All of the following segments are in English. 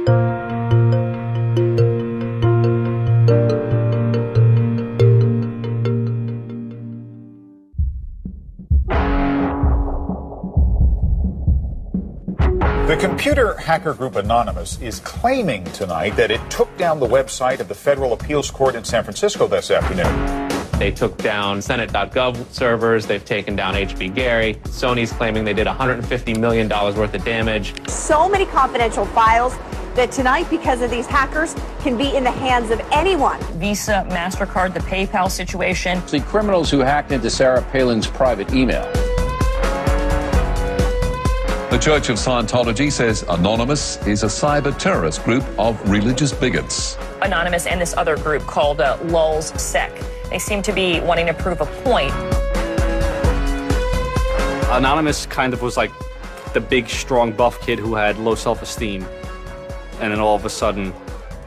The computer hacker group Anonymous is claiming tonight that it took down the website of the Federal Appeals Court in San Francisco this afternoon. They took down Senate.gov servers. They've taken down HB Gary. Sony's claiming they did $150 million worth of damage. So many confidential files that tonight, because of these hackers, can be in the hands of anyone. Visa, MasterCard, the PayPal situation. The criminals who hacked into Sarah Palin's private email. The Church of Scientology says Anonymous is a cyber terrorist group of religious bigots. Anonymous and this other group called Lulz Sec. They seem to be wanting to prove a point. Anonymous kind of was like the big, strong, buff kid who had low self-esteem. And then all of a sudden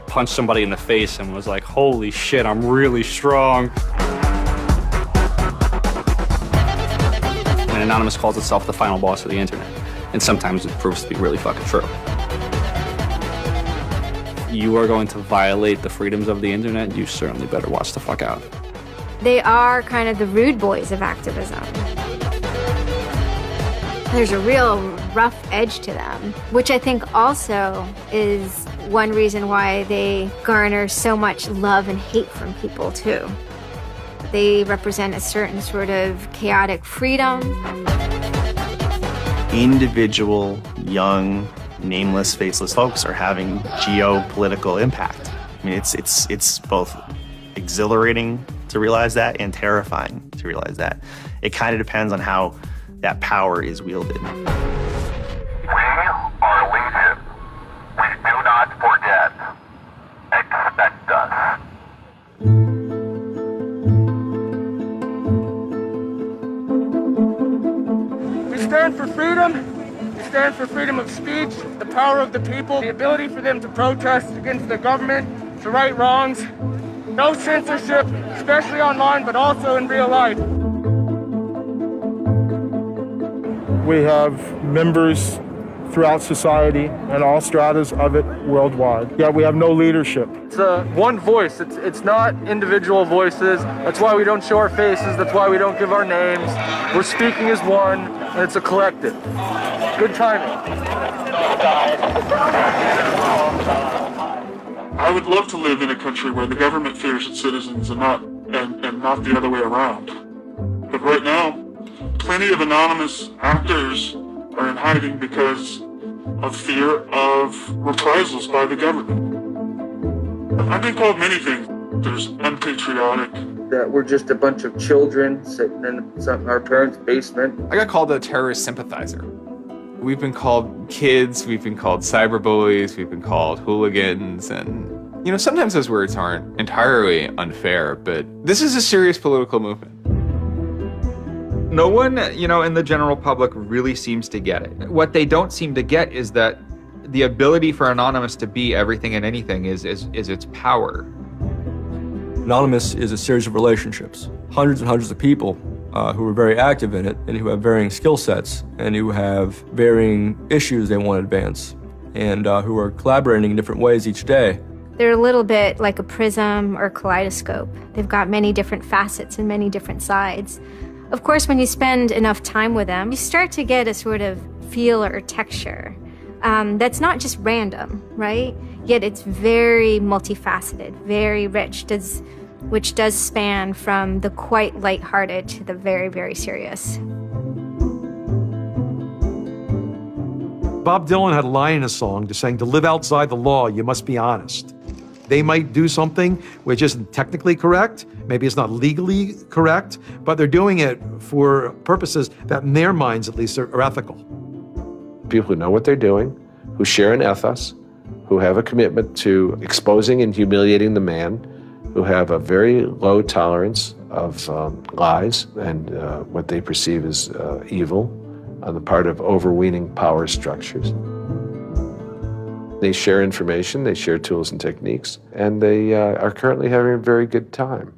punched somebody in the face and was like, holy shit, I'm really strong. And Anonymous calls itself the final boss of the internet. And sometimes it proves to be really fucking true. You are going to violate the freedoms of the internet, you certainly better watch the fuck out. They are kind of the rude boys of activism. There's a real rough edge to them, which I think also is one reason why they garner so much love and hate from people, too. They represent a certain sort of chaotic freedom. Individual, young, nameless, faceless folks are having geopolitical impact. I mean, it's both exhilarating to realize that and terrifying to realize that. It kind of depends on how that power is wielded. We are legion. We do not forget. Expect us. We stand for freedom. We stand for freedom of speech, the power of the people, the ability for them to protest against the government, to right wrongs. No censorship, especially online, but also in real life. We have members throughout society and all stratas of it worldwide. Yet we have no leadership. It's one voice. It's not individual voices. That's why we don't show our faces. That's why we don't give our names. We're speaking as one, and it's a collective. Good timing. I would love to live in a country where the government fears its citizens and not the other way around. But right now, plenty of anonymous actors are in hiding because of fear of reprisals by the government. I've been called many things. There's unpatriotic. That we're just a bunch of children sitting in our parents' basement. I got called a terrorist sympathizer. We've been called kids, we've been called cyberbullies, we've been called hooligans, and sometimes those words aren't entirely unfair, but this is a serious political movement. No one, in the general public really seems to get it. What they don't seem to get is that the ability for Anonymous to be everything and anything is its power. Anonymous is a series of relationships, hundreds and hundreds of people who are very active in it and who have varying skill sets and who have varying issues they want to advance and who are collaborating in different ways each day. They're a little bit like a prism or kaleidoscope. They've got many different facets and many different sides. Of course, when you spend enough time with them, you start to get a sort of feel or texture that's not just random, right? Yet it's very multifaceted, very rich, which does span from the quite lighthearted to the very, very serious. Bob Dylan had a line in a song just saying, to live outside the law, you must be honest. They might do something which isn't technically correct, maybe it's not legally correct, but they're doing it for purposes that in their minds at least are ethical. People who know what they're doing, who share an ethos, who have a commitment to exposing and humiliating the man, who have a very low tolerance of lies and what they perceive as evil on the part of overweening power structures. They share information, they share tools and techniques, and they are currently having a very good time.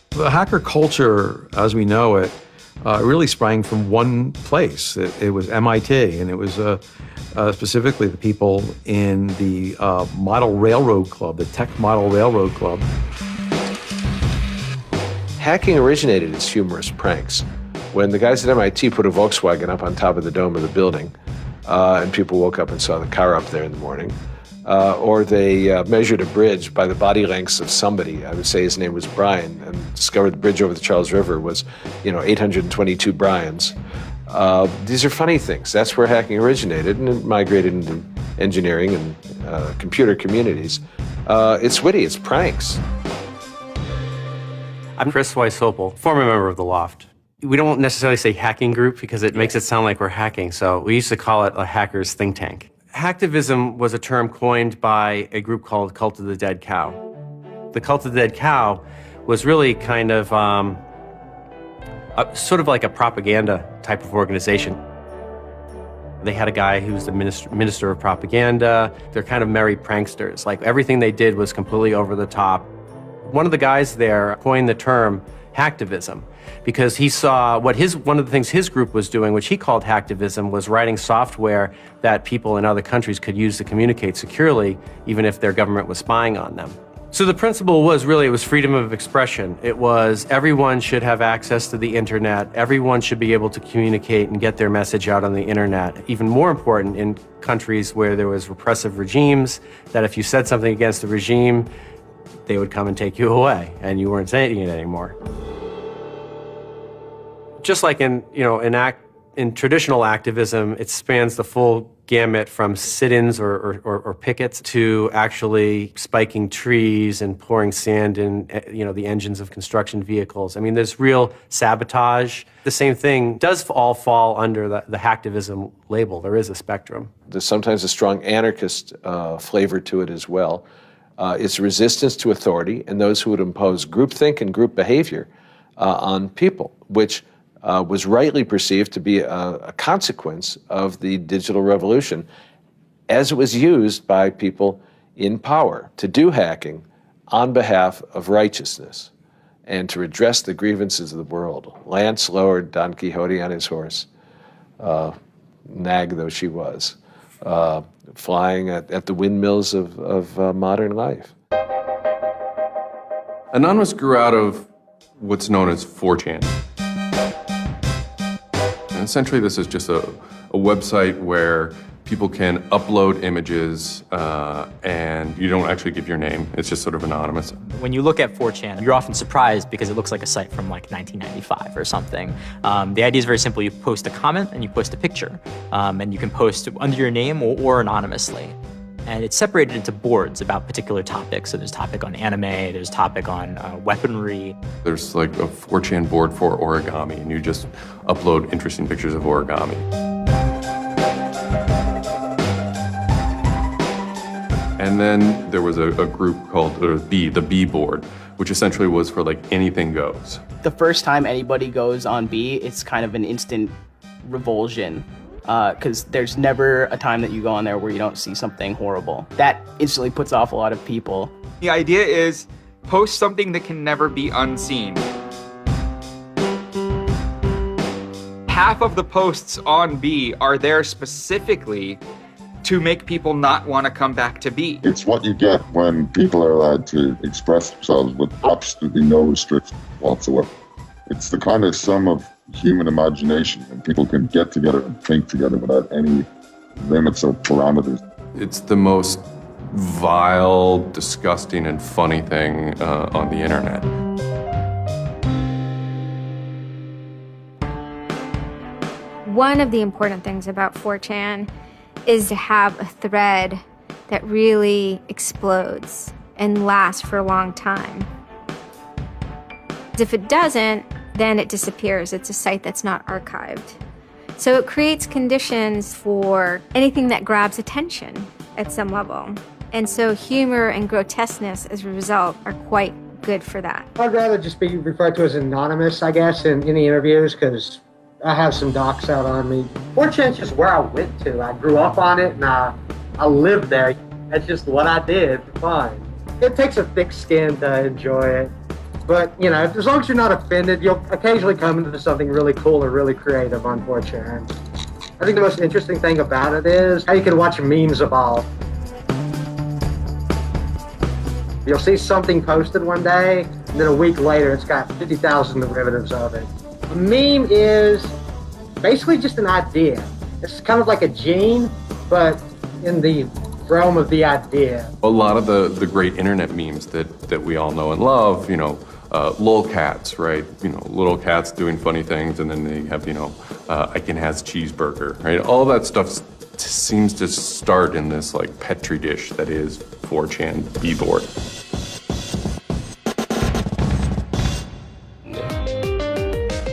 The hacker culture, as we know it, really sprang from one place. It was MIT, and it was specifically the people in the Model Railroad Club, the Tech Model Railroad Club. Hacking originated as humorous pranks. When the guys at MIT put a Volkswagen up on top of the dome of the building, and people woke up and saw the car up there in the morning, or they measured a bridge by the body lengths of somebody. I would say his name was Brian, and discovered the bridge over the Charles River was, 822 Brians. These are funny things. That's where hacking originated, and it migrated into engineering and computer communities. It's witty, it's pranks. I'm Chris Weishopel, former member of the Loft. We don't necessarily say hacking group because it makes it sound like we're hacking, so we used to call it a hackers think tank. Hacktivism was a term coined by a group called Cult of the Dead Cow. The Cult of the Dead Cow was really kind of sort of like a propaganda type of organization. They had a guy who's the minister of propaganda. They're kind of merry pranksters. Like everything they did was completely over the top. One of the guys there coined the term hacktivism because he saw one of the things his group was doing, which he called hacktivism, was writing software that people in other countries could use to communicate securely, even if their government was spying on them. So the principle was really, it was freedom of expression. It was everyone should have access to the internet. Everyone should be able to communicate and get their message out on the internet. Even more important in countries where there was repressive regimes, that if you said something against the regime, they would come and take you away, and you weren't saying it anymore. Just like in traditional activism, it spans the full gamut from sit-ins or pickets to actually spiking trees and pouring sand in, the engines of construction vehicles. I mean, there's real sabotage. The same thing does all fall under the hacktivism label. There is a spectrum. There's sometimes a strong anarchist flavor to it as well. It's resistance to authority and those who would impose groupthink and group behavior on people, which was rightly perceived to be a consequence of the digital revolution as it was used by people in power to do hacking on behalf of righteousness and to redress the grievances of the world. Lance lowered Don Quixote on his horse, nag though she was, flying at the windmills of modern life. Anonymous grew out of what's known as 4chan. And essentially, this is just a website where people can upload images and you don't actually give your name. It's just sort of anonymous. When you look at 4chan, you're often surprised because it looks like a site from like 1995 or something. The idea is very simple. You post a comment and you post a picture. And you can post under your name or anonymously. And it's separated into boards about particular topics. So there's topic on anime, there's topic on weaponry. There's like a 4chan board for origami, and you just upload interesting pictures of origami. And then there was a group called the B board, which essentially was for like anything goes. The first time anybody goes on B, it's kind of an instant revulsion. Because there's never a time that you go on there where you don't see something horrible. That instantly puts off a lot of people. The idea is post something that can never be unseen. Half of the posts on B are there specifically to make people not want to come back to B. It's what you get when people are allowed to express themselves with absolutely no restrictions whatsoever. It's the kind of sum of human imagination when people can get together and think together without any limits or parameters. It's the most vile, disgusting, and funny thing on the internet. One of the important things about 4chan is to have a thread that really explodes and lasts for a long time. If it doesn't, then it disappears. It's a site that's not archived. So it creates conditions for anything that grabs attention at some level. And so humor and grotesqueness as a result are quite good for that. I'd rather just be referred to as anonymous, I guess, in the interviews, because I have some docs out on me. 4chan's just where I went to. I grew up on it and I lived there. That's just what I did for fun. It takes a thick skin to enjoy it. But, as long as you're not offended, you'll occasionally come into something really cool or really creative on 4chan. I think the most interesting thing about it is how you can watch memes evolve. You'll see something posted one day, and then a week later it's got 50,000 derivatives of it. A meme is basically just an idea. It's kind of like a gene, but in the realm of the idea. A lot of the great internet memes that we all know and love, you know, lolcats, right? You know, little cats doing funny things, and then they have, you know, Icon has cheeseburger, right? All that stuff seems to start in this like petri dish that is 4chan b-board.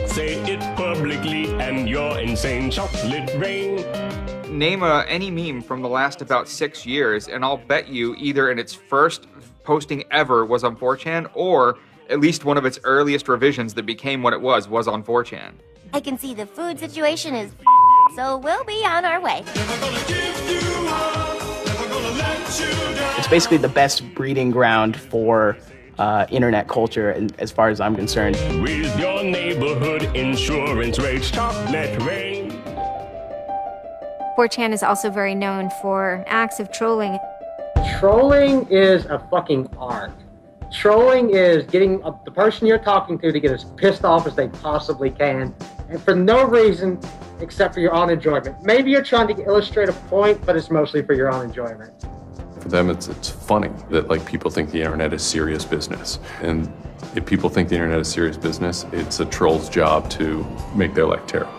Say it publicly and you're insane. Chocolate rain. Name any meme from the last about 6 years, and I'll bet you either in its first posting ever was on 4chan, or at least one of its earliest revisions that became what it was on 4chan. I can see the food situation is so we'll be on our way. It's basically the best breeding ground for internet culture, and as far as I'm concerned. With your neighborhood insurance rates, chocolate rain. 4chan is also very known for acts of trolling. Trolling is a fucking art. Trolling is getting the person you're talking to get as pissed off as they possibly can, and for no reason except for your own enjoyment. Maybe you're trying to illustrate a point, but it's mostly for your own enjoyment. For them, it's funny that like people think the internet is serious business. And if people think the internet is serious business, it's a troll's job to make their life terrible.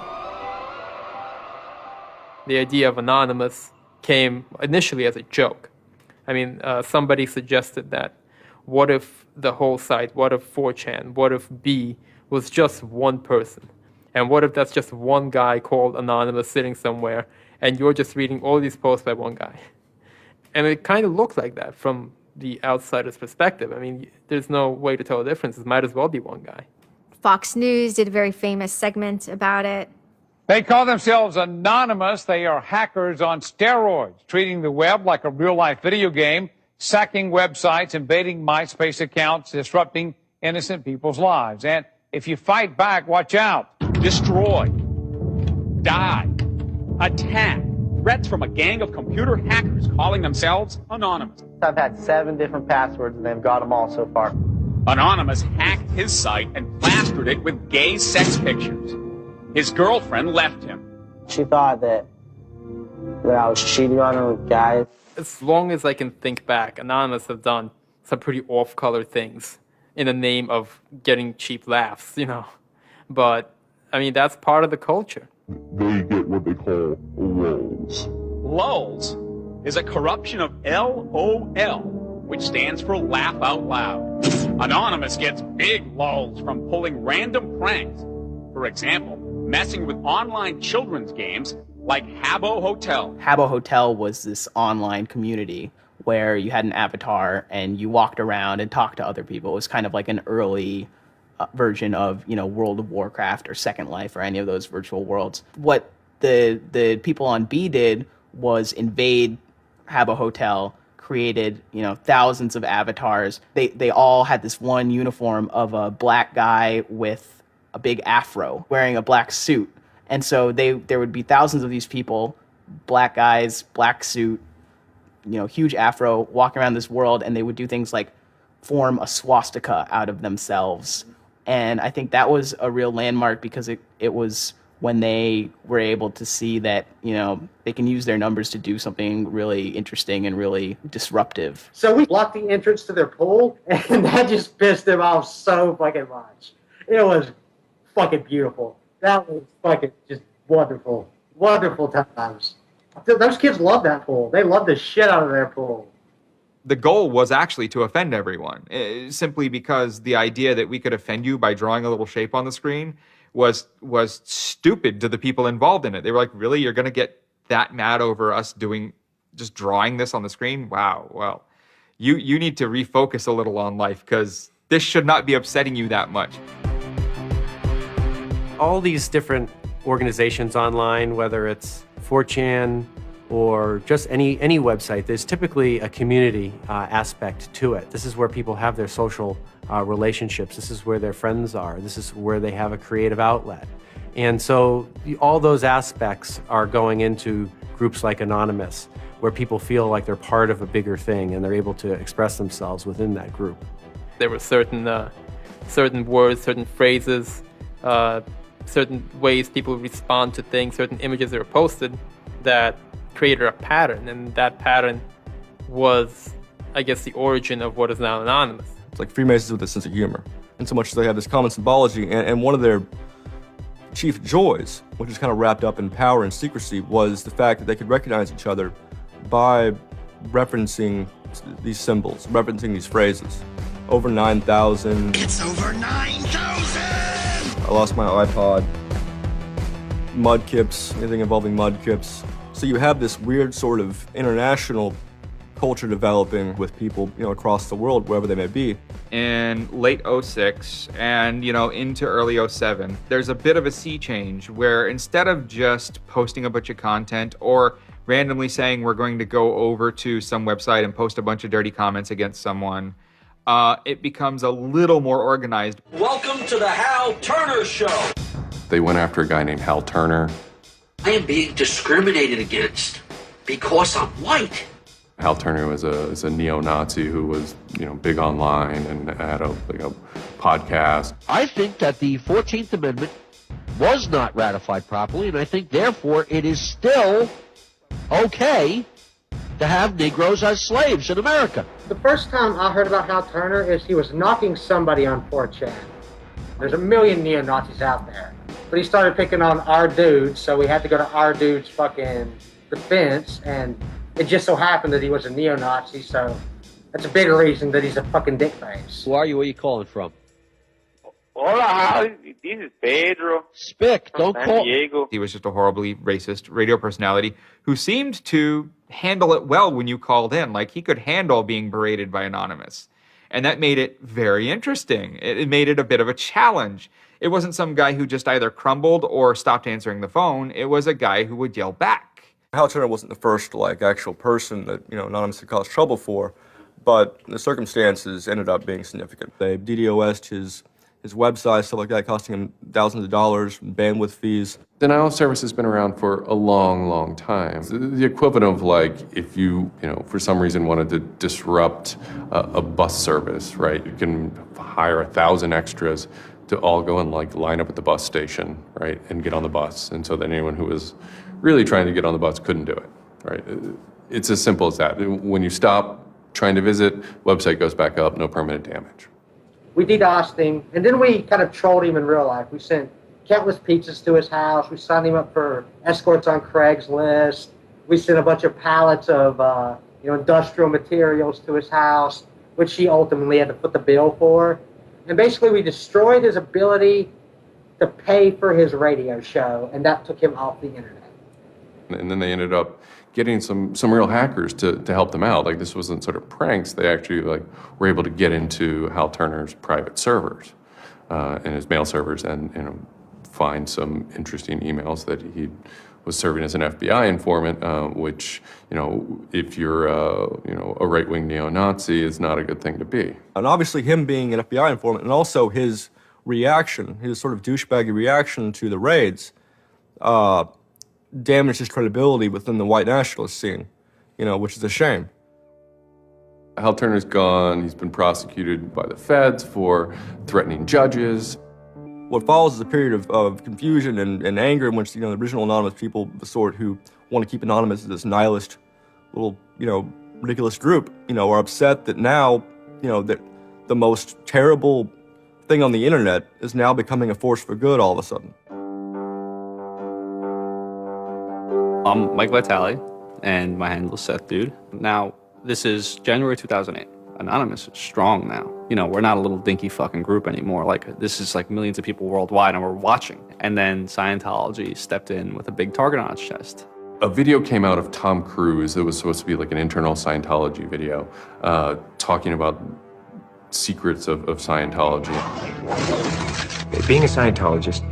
The idea of anonymous came initially as a joke. I mean, somebody suggested that what if the whole site, what if 4chan, what if B was just one person? And what if that's just one guy called Anonymous sitting somewhere and you're just reading all these posts by one guy? And it kind of looked like that from the outsider's perspective. I mean, there's no way to tell the difference. It might as well be one guy. Fox News did a very famous segment about it. They call themselves anonymous. They are hackers on steroids, treating the web like a real-life video game, sacking websites, invading MySpace accounts, disrupting innocent people's lives. And if you fight back, watch out. Destroy. Die. Attack. Threats from a gang of computer hackers calling themselves Anonymous. I've had 7 different passwords and they've got them all so far. Anonymous hacked his site and plastered it with gay sex pictures. His girlfriend left him. She thought that I was cheating on her with guys. As long as I can think back, Anonymous have done some pretty off-color things in the name of getting cheap laughs, you know. But, I mean, that's part of the culture. They get what they call lulz. Lulz is a corruption of LOL, which stands for laugh out loud. Anonymous gets big lulz from pulling random pranks. For example, messing with online children's games like Habbo Hotel. Habbo Hotel was this online community where you had an avatar and you walked around and talked to other people. It was kind of like an early version of, you know, World of Warcraft or Second Life or any of those virtual worlds. What the people on B did was invade Habbo Hotel, created, you know, thousands of avatars. They all had this one uniform of a black guy with a big afro wearing a black suit. And so there would be thousands of these people, black guys, black suit, you know, huge afro, walking around this world, and they would do things like form a swastika out of themselves. And I think that was a real landmark because it was when they were able to see that, you know, they can use their numbers to do something really interesting and really disruptive. So we blocked the entrance to their pool, and that just pissed them off so fucking much. It was fucking beautiful. That was fucking just wonderful. Wonderful times. Those kids love that pool. They love the shit out of their pool. The goal was actually to offend everyone, simply because the idea that we could offend you by drawing a little shape on the screen was stupid to the people involved in it. They were like, really? You're going to get that mad over us just drawing this on the screen? Wow, well, you need to refocus a little on life because this should not be upsetting you that much. All these different organizations online, whether it's 4chan or just any website, there's typically a community aspect to it. This is where people have their social relationships. This is where their friends are. This is where they have a creative outlet. And so all those aspects are going into groups like Anonymous, where people feel like they're part of a bigger thing and they're able to express themselves within that group. There were certain words, certain phrases, certain ways people respond to things, certain images that were posted that created a pattern, and that pattern was, I guess, the origin of what is now Anonymous. It's like Freemasons with a sense of humor, in so much as they have this common symbology, and one of their chief joys, which is kind of wrapped up in power and secrecy, was the fact that they could recognize each other by referencing these symbols, referencing these phrases. Over 9,000. It's over 9,000! I lost my iPod. Mudkips, anything involving mudkips. So you have this weird sort of international culture developing with people, across the world, wherever they may be. In late 06 and, into early 07, there's a bit of a sea change where instead of just posting a bunch of content or randomly saying we're going to go over to some website and post a bunch of dirty comments against someone, it becomes a little more organized. Welcome to the Hal Turner Show. They went after a guy named Hal Turner. I am being discriminated against because I'm white. Hal Turner was a neo-Nazi who was, big online and had a podcast. I think that the 14th Amendment was not ratified properly, and I think, therefore, it is still okay to have Negroes as slaves in America. The first time I heard about Hal Turner is he was knocking somebody on 4chan. There's a million neo-Nazis out there. But he started picking on our dude, so we had to go to our dude's fucking defense, and it just so happened that he was a neo-Nazi, so that's a big reason that he's a fucking dickface. Who are you? Where are you calling from? Hola, this is Pedro. Spick, don't call. Diego. He was just a horribly racist radio personality who seemed to handle it well when you called in. Like, he could handle being berated by Anonymous. And that made it very interesting. It made it a bit of a challenge. It wasn't some guy who just either crumbled or stopped answering the phone. It was a guy who would yell back. Hal Turner wasn't the first, actual person that, Anonymous had caused trouble for, but the circumstances ended up being significant. They DDoS'd his website, stuff like that, costing him thousands of dollars, bandwidth fees. Denial of service has been around for a long, long time. The equivalent of if you, for some reason wanted to disrupt a bus service, right? You can hire 1,000 extras to all go and line up at the bus station, right? And get on the bus. And so that anyone who was really trying to get on the bus couldn't do it, right? It's as simple as that. When you stop trying to visit, website goes back up, no permanent damage. We DDoSed him, and then we kind of trolled him in real life. We sent countless pizzas to his house. We signed him up for escorts on Craigslist. We sent a bunch of pallets of industrial materials to his house, which he ultimately had to foot the bill for. And basically, we destroyed his ability to pay for his radio show, and that took him off the internet. And then they ended up getting some real hackers to help them out. This wasn't sort of pranks. They actually were able to get into Hal Turner's private servers and his mail servers and find some interesting emails that he was serving as an FBI informant, which, if you're a right-wing neo-Nazi, is not a good thing to be. And obviously him being an FBI informant and also his reaction, his sort of douchebaggy reaction to the raids, damaged his credibility within the white nationalist scene, which is a shame. Hal Turner's gone. He's been prosecuted by the feds for threatening judges. What follows is a period of confusion and anger in which, the original Anonymous people, the sort who want to keep Anonymous as this nihilist little, ridiculous group, are upset that now, that the most terrible thing on the internet is now becoming a force for good all of a sudden. I'm Mike Vitale, and my handle is Seth Dude. Now, this is January 2008. Anonymous is strong now. We're not a little dinky fucking group anymore. This is millions of people worldwide, and we're watching. And then Scientology stepped in with a big target on its chest. A video came out of Tom Cruise. It was supposed to be an internal Scientology video, talking about secrets of Scientology. Being a Scientologist,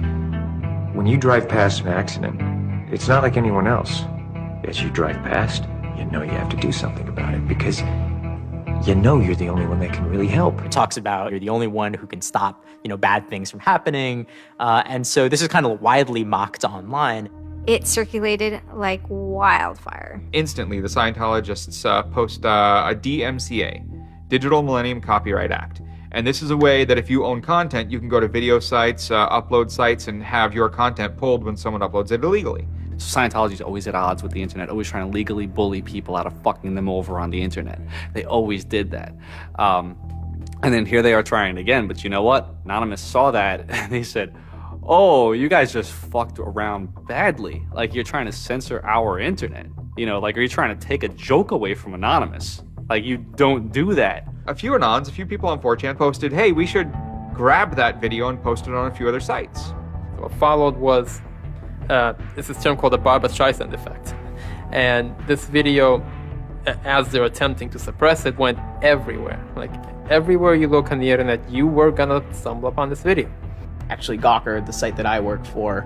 when you drive past an accident, it's not like anyone else. As you drive past, you know you have to do something about it because you know you're the only one that can really help. It talks about you're the only one who can stop, bad things from happening. And so this is kind of widely mocked online. It circulated like wildfire. Instantly, the Scientologists post a DMCA, Digital Millennium Copyright Act. And this is a way that if you own content, you can go to video sites, upload sites, and have your content pulled when someone uploads it illegally. Scientology's always at odds with the internet, always trying to legally bully people out of fucking them over on the internet. They always did that. And then here they are trying it again, but you know what? Anonymous saw that and they said, oh, you guys just fucked around badly. Like, you're trying to censor our internet. Like, are you trying to take a joke away from Anonymous? Like, you don't do that. A few people on 4chan posted, hey, we should grab that video and post it on a few other sites. What followed was it's this term called the Barbra Streisand effect. And this video, as they're attempting to suppress it, went everywhere. Like, everywhere you look on the internet, you were gonna stumble upon this video. Actually, Gawker, the site that I work for,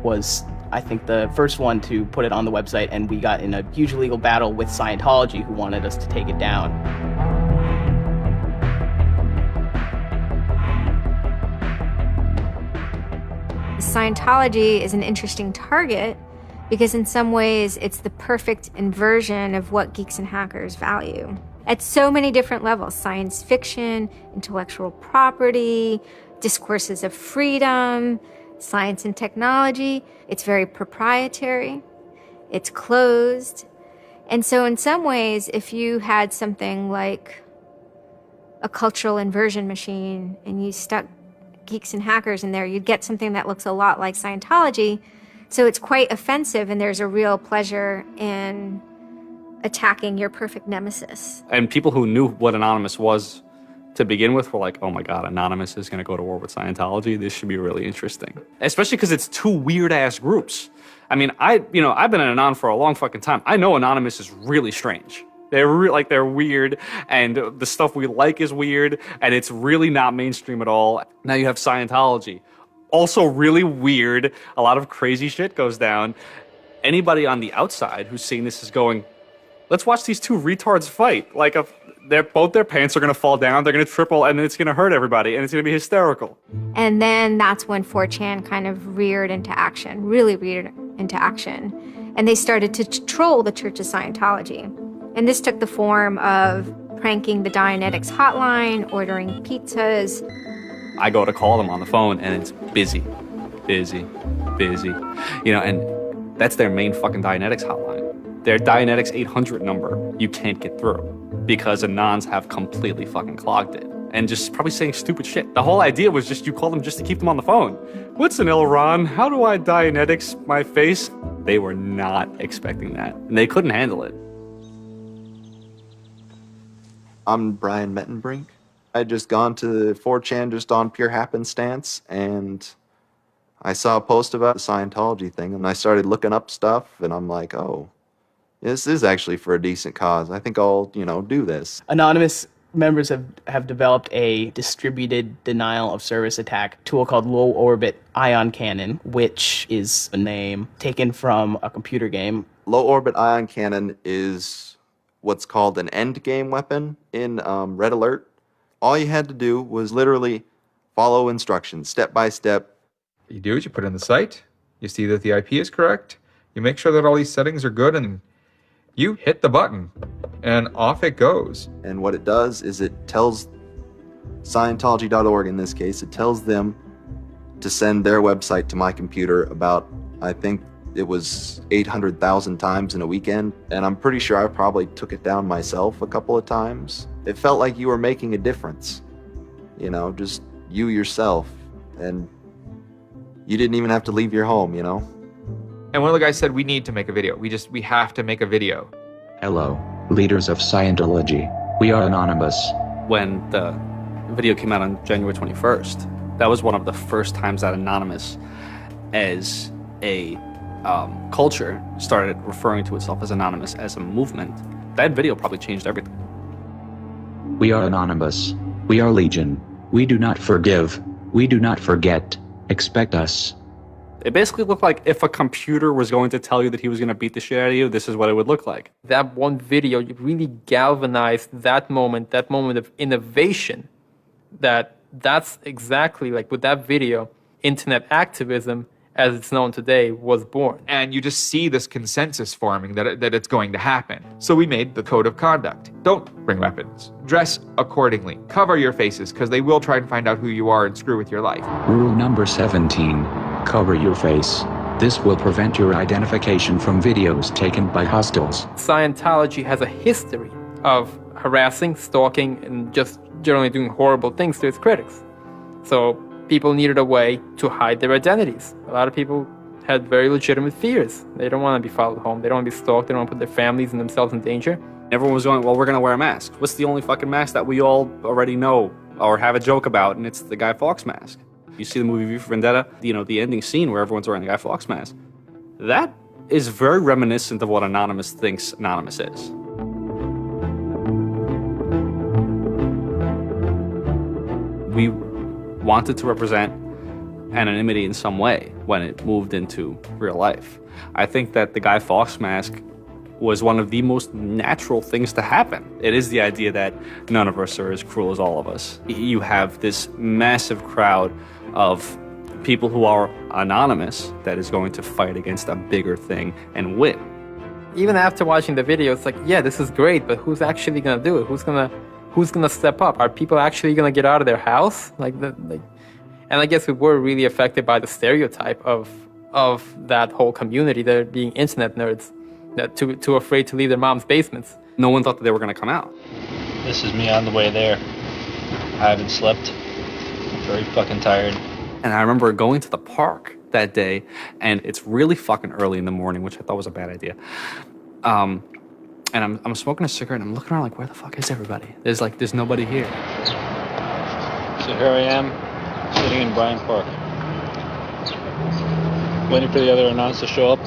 was, I think, the first one to put it on the website, and we got in a huge legal battle with Scientology, who wanted us to take it down. Scientology is an interesting target because in some ways it's the perfect inversion of what geeks and hackers value. At so many different levels: science fiction, intellectual property, discourses of freedom, science and technology. It's very proprietary, it's closed. And so in some ways, if you had something like a cultural inversion machine and you stuck geeks and hackers in there, you'd get something that looks a lot like Scientology. So it's quite offensive, and there's a real pleasure in attacking your perfect nemesis. And people who knew what Anonymous was to begin with were like, oh my God, Anonymous is going to go to war with Scientology. This should be really interesting. Especially because it's two weird-ass groups. I mean, I've been an Anon for a long fucking time. I know Anonymous is really strange. They're weird, and the stuff we like is weird, and it's really not mainstream at all. Now you have Scientology. Also really weird. A lot of crazy shit goes down. Anybody on the outside who's seeing this is going, let's watch these two retards fight. Like, both their pants are going to fall down, they're going to triple, and it's going to hurt everybody, and it's going to be hysterical. And then that's when 4chan kind of reared into action, really reared into action. And they started to troll the Church of Scientology. And this took the form of pranking the Dianetics hotline, ordering pizzas. I go to call them on the phone, and it's busy. And that's their main fucking Dianetics hotline. Their Dianetics 800 number, you can't get through because Anons have completely fucking clogged it. And just probably saying stupid shit. The whole idea was just you call them just to keep them on the phone. What's an Elron? How do I Dianetics my face? They were not expecting that, and they couldn't handle it. I'm Brian Mettenbrink. I had just gone to 4chan just on pure happenstance, and I saw a post about the Scientology thing, and I started looking up stuff, and I'm like, oh, this is actually for a decent cause. I think I'll, do this. Anonymous members have developed a distributed denial of service attack tool called Low Orbit Ion Cannon, which is a name taken from a computer game. Low Orbit Ion Cannon is what's called an endgame weapon in Red Alert. All you had to do was literally follow instructions, step by step. What you do is you put in the site, you see that the IP is correct, you make sure that all these settings are good, and you hit the button, and off it goes. And what it does is it tells Scientology.org, in this case, it tells them to send their website to my computer about, I think, it was 800,000 times in a weekend, and I'm pretty sure I probably took it down myself a couple of times. It felt like you were making a difference, just you yourself, and you didn't even have to leave your home, And one of the guys said, we need to make a video. We have to make a video. Hello, leaders of Scientology. We are Anonymous. When the video came out on January 21st, that was one of the first times that Anonymous, as a culture, started referring to itself as Anonymous as a movement. That video probably changed everything. We are Anonymous. We are Legion. We do not forgive. We do not forget. Expect us. It basically looked like if a computer was going to tell you that he was going to beat the shit out of you, this is what it would look like. That one video really galvanized that moment of innovation. That's exactly like with that video, internet activism, as it's known today, was born. And you just see this consensus forming that it's going to happen. So we made the code of conduct. Don't bring weapons. Dress accordingly. Cover your faces, because they will try and find out who you are and screw with your life. Rule number 17. Cover your face. This will prevent your identification from videos taken by hostiles. Scientology has a history of harassing, stalking, and just generally doing horrible things to its critics. So people needed a way to hide their identities. A lot of people had very legitimate fears. They don't want to be followed home. They don't want to be stalked. They don't want to put their families and themselves in danger. Everyone was going, well, we're going to wear a mask. What's the only fucking mask that we all already know or have a joke about? And it's the Guy Fawkes mask. You see the movie V for Vendetta, the ending scene where everyone's wearing the Guy Fawkes mask. That is very reminiscent of what Anonymous thinks Anonymous is. We wanted to represent anonymity in some way when it moved into real life. I think that the Guy Fawkes mask was one of the most natural things to happen. It is the idea that none of us are as cruel as all of us. You have this massive crowd of people who are anonymous that is going to fight against a bigger thing and win. Even after watching the video, it's like, yeah, this is great, but who's actually gonna do it? Who's gonna step up? Are people actually gonna get out of their house? And I guess we were really affected by the stereotype of that whole community, they're being internet nerds, that too afraid to leave their mom's basements. No one thought that they were gonna come out. This is me on the way there. I haven't slept. I'm very fucking tired. And I remember going to the park that day, and it's really fucking early in the morning, which I thought was a bad idea. And I'm smoking a cigarette, and I'm looking around like, where the fuck is everybody? There's nobody here. So here I am, sitting in Bryant Park, waiting for the other announce to show up.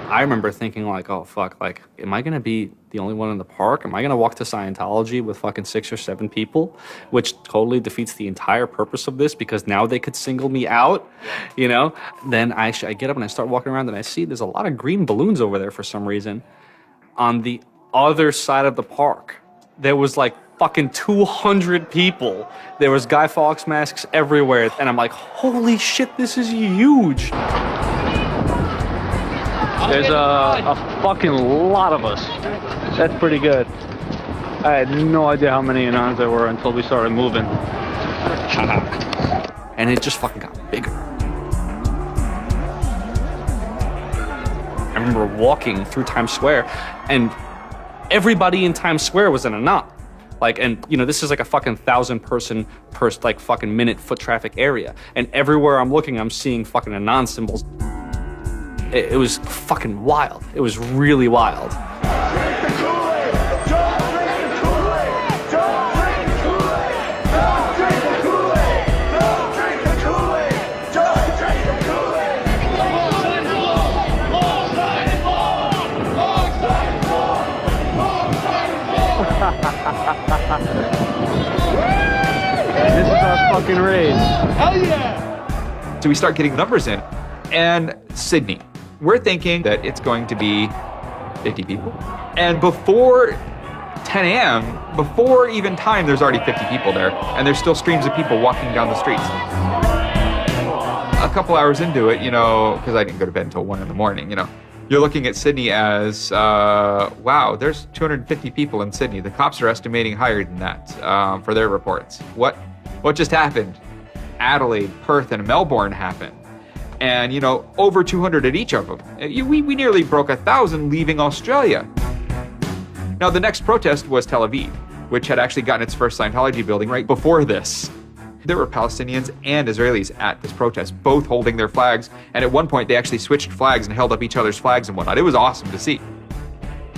I remember thinking like, oh fuck, like, am I gonna be the only one in the park? Am I gonna walk to Scientology with fucking 6 or 7 people? Which totally defeats the entire purpose of this, because now they could single me out, Then I get up and I start walking around and I see there's a lot of green balloons over there for some reason. On the other side of the park, there was like fucking 200 people. There was Guy Fawkes masks everywhere. And I'm like, holy shit, this is huge. There's a fucking lot of us. That's pretty good. I had no idea how many Anons there were until we started moving. And it just fucking got bigger. I remember walking through Times Square, and everybody in Times Square was an Anon. This is like a fucking 1,000 person per fucking minute foot traffic area. And everywhere I'm looking, I'm seeing fucking Anon symbols. It was fucking wild. It was really wild. This is our fucking raid. Hell yeah! So we start getting numbers in. And Sydney. We're thinking that it's going to be 50 people. And before 10 a.m., before even time, there's already 50 people there. And there's still streams of people walking down the streets. A couple hours into it, because I didn't go to bed until 1 in the morning, you're looking at Sydney as, wow, there's 250 people in Sydney. The cops are estimating higher than that for their reports. What just happened? Adelaide, Perth, and Melbourne happened. And, over 200 at each of them. We nearly broke 1,000 leaving Australia. Now, the next protest was Tel Aviv, which had actually gotten its first Scientology building right before this. There were Palestinians and Israelis at this protest, both holding their flags. And at one point, they actually switched flags and held up each other's flags and whatnot. It was awesome to see.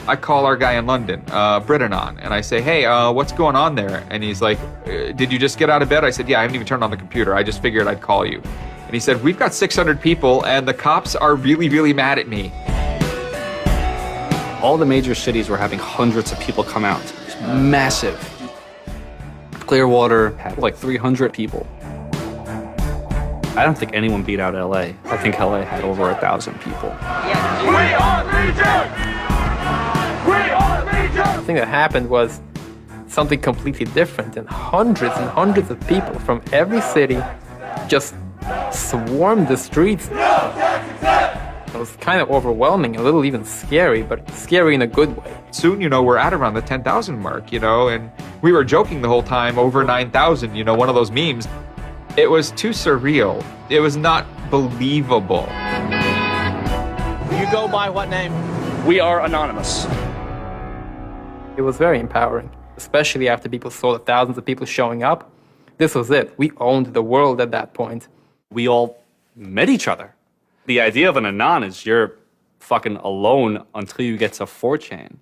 I call our guy in London, Britanon, and I say, hey, what's going on there? And he's like, did you just get out of bed? I said, yeah, I haven't even turned on the computer. I just figured I'd call you. And he said, we've got 600 people and the cops are really, really mad at me. All the major cities were having hundreds of people come out. It's massive. Clearwater had like 300 people. I don't think anyone beat out LA. I think LA had over 1,000 people. We are Legion! We are Legion! The thing that happened was something completely different, and hundreds of people from every city just swarmed the streets. It was kind of overwhelming, a little even scary, but scary in a good way. Soon, we're at around the 10,000 mark, and we were joking the whole time, over 9,000, one of those memes. It was too surreal. It was not believable. You go by what name? We are Anonymous. It was very empowering, especially after people saw the thousands of people showing up. This was it. We owned the world at that point. We all met each other. The idea of an Anon is you're fucking alone until you get to 4chan,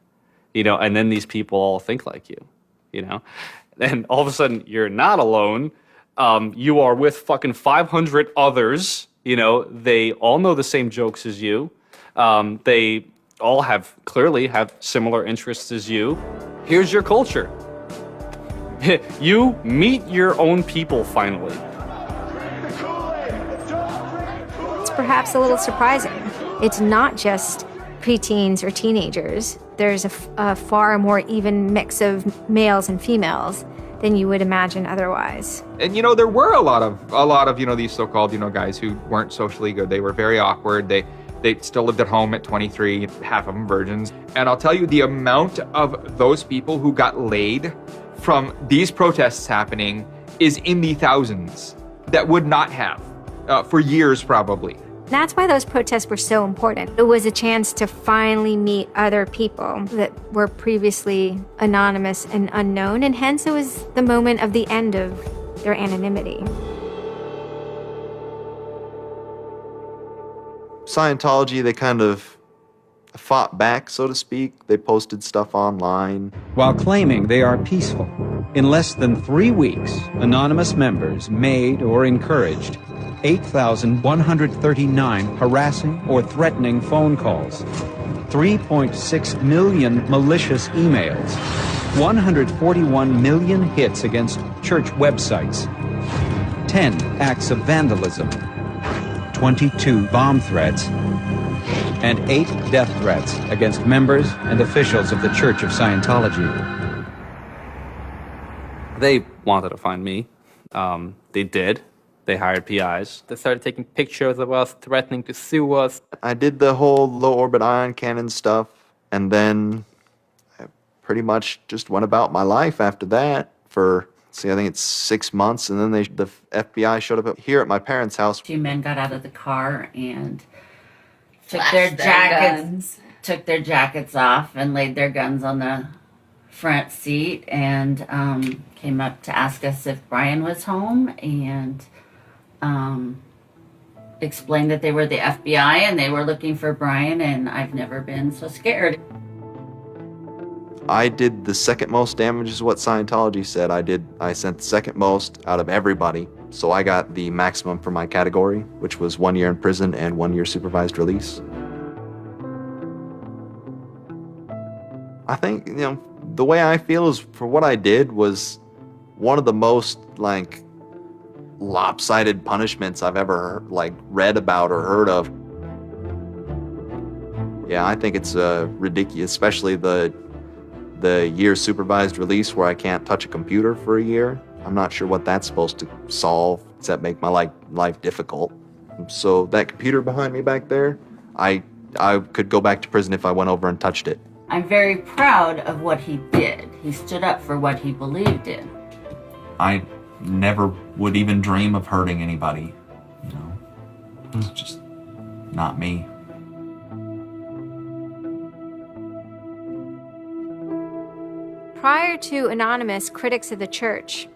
and then these people all think like you, And all of a sudden, you're not alone. You are with fucking 500 others, They all know the same jokes as you. They all clearly have similar interests as you. Here's your culture. You meet your own people finally. It's perhaps a little surprising. It's not just preteens or teenagers. There's a far more even mix of males and females than you would imagine otherwise. And there were a lot of these so-called guys who weren't socially good. They were very awkward. They still lived at home at 23, half of them virgins. And I'll tell you, the amount of those people who got laid from these protests happening is in the thousands that would not have for years probably. That's why those protests were so important. It was a chance to finally meet other people that were previously anonymous and unknown, and hence it was the moment of the end of their anonymity. Scientology, they kind of fought back, so to speak. They posted stuff online. While claiming they are peaceful, in less than 3 weeks, anonymous members made or encouraged 8,139 harassing or threatening phone calls, 3.6 million malicious emails, 141 million hits against church websites, 10 acts of vandalism, 22 bomb threats, and 8 death threats against members and officials of the Church of Scientology. They wanted to find me. They did. They hired PIs. They started taking pictures of us, threatening to sue us. I did the whole low orbit ion cannon stuff, and then I pretty much just went about my life after that for, I think it's 6 months, and then the FBI showed up here at my parents' house. 2 men got out of the car and took Flashed their jackets off and laid their guns on the front seat and came up to ask us if Brian was home and explained that they were the FBI and they were looking for Brian, and I've never been so scared. I did the second most damage is what Scientology said. I sent the second most out of everybody. So I got the maximum for my category, which was 1 year in prison and 1 year supervised release. I think, the way I feel is for what I did was one of the most lopsided punishments I've ever read about or heard of. Yeah, I think it's ridiculous, especially the year supervised release where I can't touch a computer for a year. I'm not sure what that's supposed to solve except make my life difficult. So that computer behind me back there, I could go back to prison if I went over and touched it. I'm very proud of what he did. He stood up for what he believed in. I never would even dream of hurting anybody, It's just not me. Prior to Anonymous, critics of the church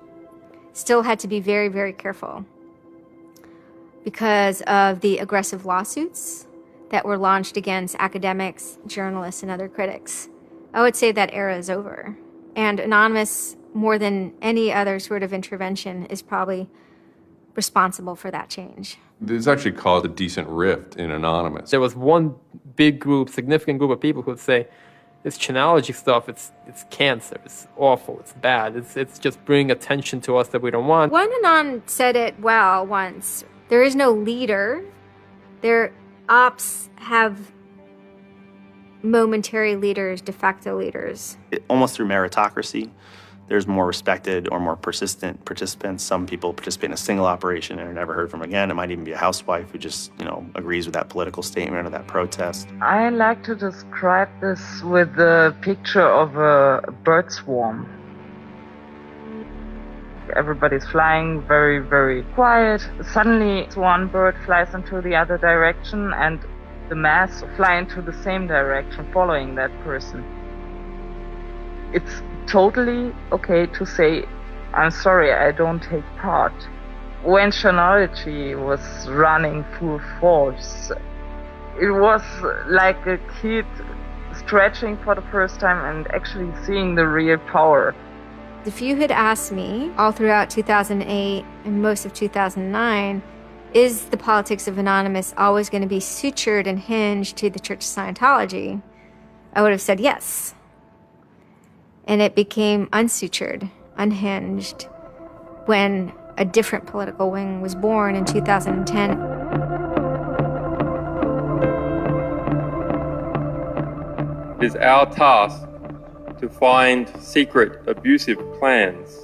still had to be very, very careful because of the aggressive lawsuits that were launched against academics, journalists, and other critics. I would say that era is over. And Anonymous, more than any other sort of intervention, is probably responsible for that change. This actually caused a decent rift in Anonymous. There was one big group, significant group of people who would say, this Chanology stuff, it's cancer, it's awful, it's bad, it's just bringing attention to us that we don't want. One Anon said it well once. There is no leader. Their ops have momentary leaders, de facto leaders. Almost through meritocracy, there's more respected or more persistent participants. Some people participate in a single operation and are never heard from again. It might even be a housewife who just, agrees with that political statement or that protest. I like to describe this with the picture of a bird swarm. Everybody's flying very, very quiet. Suddenly, one bird flies into the other direction and the mass fly into the same direction, following that person. It's totally okay to say, I'm sorry, I don't take part. When chronology was running full force, it was like a kid stretching for the first time and actually seeing the real power. If you had asked me all throughout 2008 and most of 2009, is the politics of Anonymous always going to be sutured and hinged to the Church of Scientology? I would have said yes. And it became unsutured, unhinged, when a different political wing was born in 2010. It is our task to find secret, abusive plans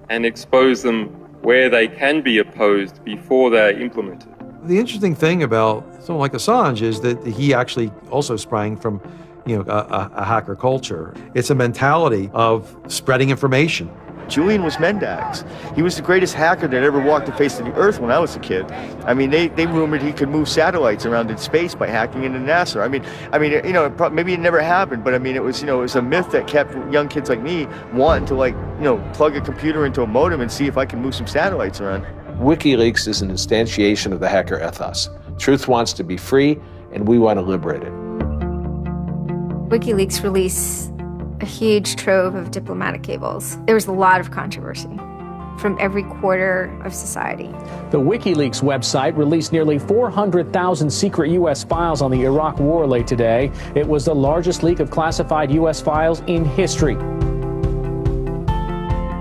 and expose them where they can be opposed before they're implemented. The interesting thing about someone like Assange is that he actually also sprang from, a hacker culture. It's a mentality of spreading information. Julian was Mendax. He was the greatest hacker that ever walked the face of the earth when I was a kid. I mean, they rumored he could move satellites around in space by hacking into NASA. Maybe it never happened, but it was a myth that kept young kids like me wanting to plug a computer into a modem and see if I can move some satellites around. WikiLeaks is an instantiation of the hacker ethos. Truth wants to be free, and we want to liberate it. WikiLeaks released a huge trove of diplomatic cables. There was a lot of controversy from every quarter of society. The WikiLeaks website released nearly 400,000 secret U.S. files on the Iraq War late today. It was the largest leak of classified U.S. files in history.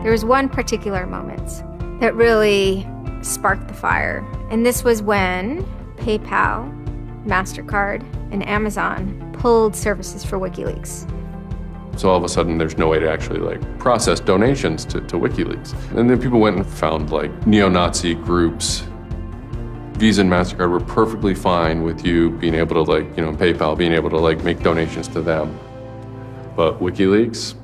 There was one particular moment that really sparked the fire, and this was when PayPal, MasterCard, and Amazon pulled services for WikiLeaks. So all of a sudden, there's no way to actually process donations to WikiLeaks. And then people went and found neo-Nazi groups. Visa and MasterCard were perfectly fine with you being able to PayPal being able to make donations to them. But WikiLeaks,